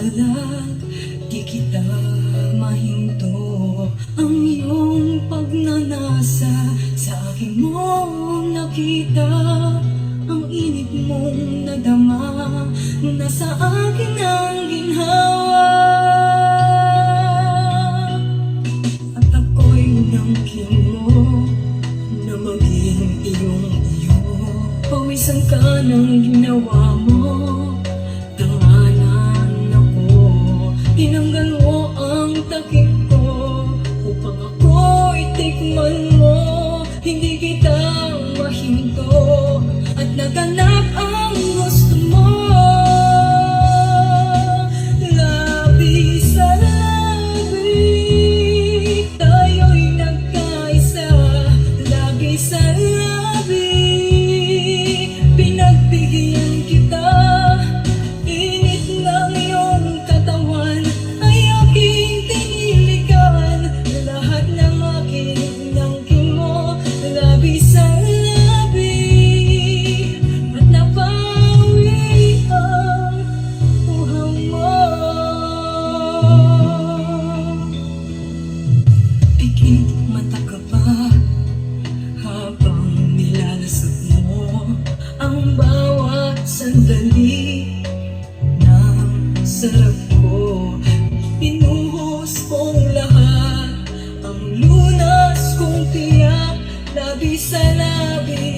balag, di kita mahinto. Ang iyong pagnanasa sa aking mong nakita, ang init mong nadama, nasa akin ang ginhawa. At ako'y nangkin mo na maging iyong-iyo. Pawisan ka ng ginawa mo, tanganan ako. Tinanggal mo ang takip ko upang ako'y tikman mo. Hindi kita mahinto at naganap ang gusto mo. Labi sa labi, tayo'y nagkaisa. Labi sa labi, pinagbigyan kita. Init ng iyong katawan ay aking tinilikan. Lahat ng aking nangkin mo, labi sa labi, at napawi ang uhaw mo. Pikit mata ka pa habang nilalasap mo ang bawat sandali ng sarap ko. Pinuhos kong lahat ang lunas kong tiyak. Labi sa labi,